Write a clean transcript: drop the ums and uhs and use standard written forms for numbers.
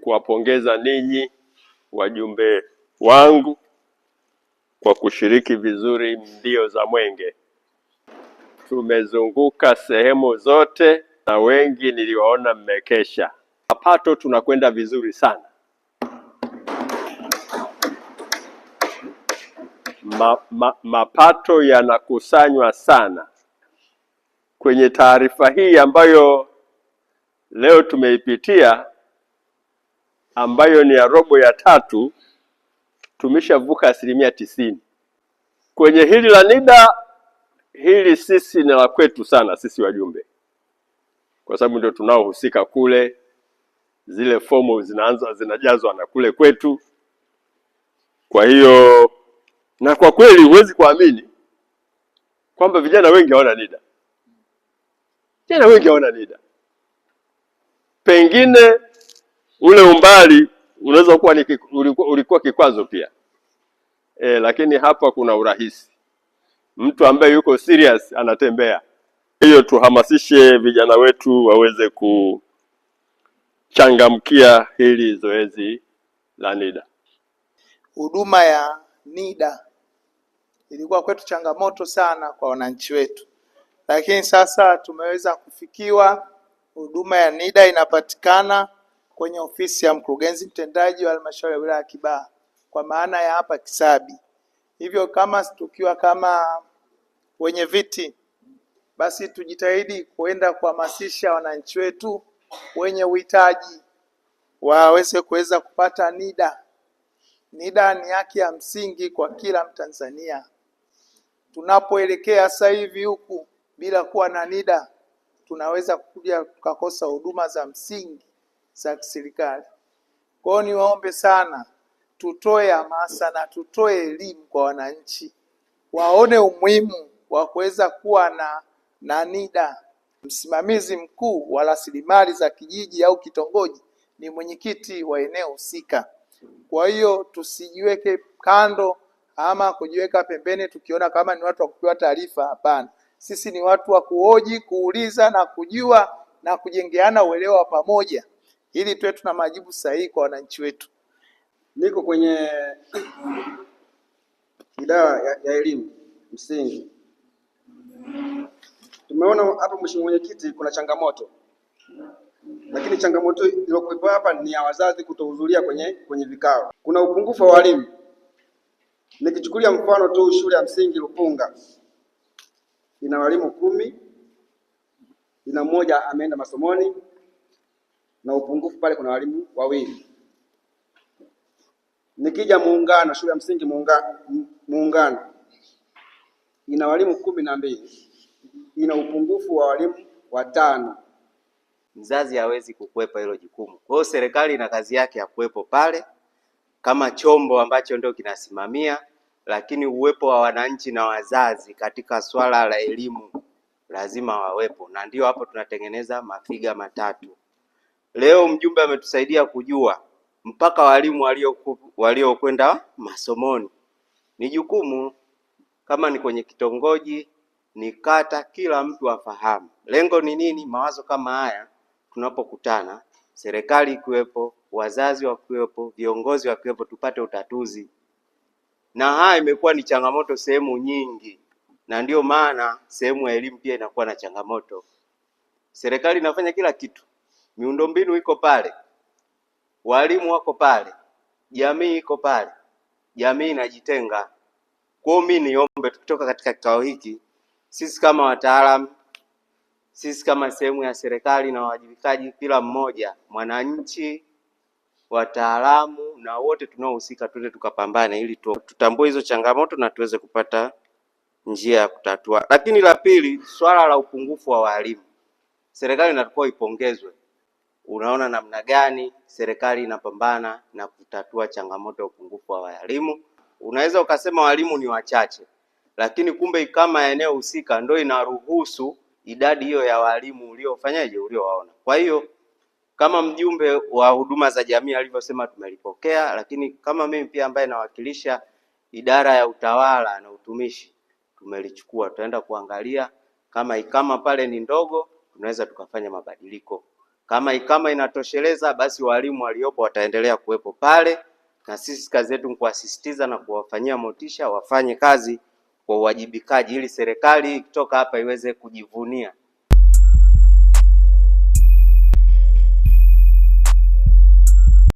kuwapongeza ninyi wajumbe wangu kwa kushiriki vizuri mbio za Mwenge. Tumezunguka sehemu zote na wengi niliwaona mmekesha. Mapato tunakwenda vizuri sana. Mapato yanakusanywa sana. Kwenye taarifa hii ambayo leo tumeipitia, ambayo ni ya robo ya tatu, tumeshavuka 90%. Kwenye hili la NIDA, hili sisi ni la kwetu sana sisi wajumbe, kwa sababu ndio tunaohusika kule. Zile fomu zinajazwa na kule kwetu. Kwa hiyo, na kwa kweli huwezi kuamini kwamba vijana wengi hawana NIDA. Vijana wengi hawana NIDA. Pengine ule umbali unaweza kuwa ulikuwa kikwazo pia. Lakini hapa kuna urahisi. Mtu ambaye yuko serious anatembea. Hiyo tuhamasishe vijana wetu waweze kuchangamkia hili zoezi la NIDA. Huduma ya NIDA ilikuwa kwetu changamoto sana kwa wananchi wetu, lakini sasa tumeweza kufikiwa. Huduma ya NIDA inapatikana kwenye ofisi ya mkurugenzi mtendaji wa halmashauri ya wilaya ya Kibaha, kwa maana ya hapa Kisabi. Hivyo tukiwa kama wenye viti, basi tujitahidi kuenda kuhamasisha wananchi wetu wenye uhitaji waweze kuweza kupata NIDA. NIDA ni haki ya msingi kwa kila Mtanzania. Tunapoelekea sasa hivi huku bila kuwa na NIDA, tunaweza kuja kukosa huduma za msingi za kiserikali. Kwa hiyo niwaombe sana, tutoe hamasa na tutoe elimu kwa wananchi, waone umuhimu wa kuweza kuwa na NIDA. Msimamizi mkuu wa rasilimali za kijiji au kitongoji ni mwenyekiti wa eneo husika. Kwa hiyo tusijiweke kando ama kujiweka pembeni tukiona kama ni watu wa kupewa taarifa. Hapana, sisi ni watu wa kuhoji, kuuliza na kujua na kujengeana uelewa wa pamoja ili tuwe tuna majibu sahihi kwa wananchi wetu. Niko kwenye idara ya elimu msingi. Tumeona hapa, mheshimiwa mwenyekiti, kuna changamoto, lakini changamoto iliyokuwepo hapa ni ya wazazi kutohudhuria kwenye vikao. Kuna upungufu wa walimu. Nikichukulia mfano tu, shule ya msingi Lupunga ina walimu 10, ina mmoja ameenda masomoni, na upungufu pale kuna walimu 2. Nikija Muungano, shule ya msingi Muungano ina walimu 12, ina upungufu wa walimu 5. Mzazi hawezi kukwepa hilo jukumu. Kwa hiyo serikali ina kazi yake ya kuwepo pale kama chombo ambacho ndio kinasimamia, lakini uwepo wa wananchi na wazazi katika swala la elimu lazima wawepo, na ndio hapo tunatengeneza mafiga matatu. Leo mjumbe ametusaidia kujua mpaka walimu waliokwenda masomoni. Ni jukumu, kama ni kwenye kitongoji, ni kata, kila mtu afahamu. Lengo ni nini? Mawazo kama haya tunapokutana, serikali ikiwepo, wazazi wakiwepo, viongozi wakiwepo, tupate utatuzi. Na haya imekuwa ni changamoto sehemu nyingi, na ndio maana sehemu ya elimu pia inakuwa na changamoto. Serikali inafanya kila kitu, miundombinu iko pale, walimu wako pale, jamii iko pale, jamii inajitenga. Kwa mimi niombe, tukitoka katika kikao hiki, sisi kama wataalamu, sisi kama sehemu ya serikali na wajibikaji, kila mmoja, mwananchi, wataalamu na wote tunaohusika, tuende tukapambane ili tutambue hizo changamoto na tuweze kupata njia ya kutatua. Lakini la pili, swala la upungufu wa walimu. Serikali inatakiwa ipongezwe. Unaona namna gani serikali inapambana na kutatua changamoto ya upungufu wa walimu. Unaweza ukasema walimu ni wachache, lakini kumbe kama eneo husika ndio inaruhusu idadi hiyo ya walimu uliowaona. Kwa hiyo kama mjumbe wa huduma za jamii alivyosema, tumelipokea, lakini kama mimi pia ambaye nawakilisha idara ya utawala na utumishi, tumelichukua. Tutaenda kuangalia kama pale ni ndogo, tunaweza tukafanya mabadiliko. Kama inatosheleza, basi walimu waliopo wataendelea kuwepo pale, na sisi kazi yetu ni kuwasisitiza na kuwafanyia motisha wafanye kazi kwa uwajibikaji, ili serikali ikitoka hapa iweze kujivunia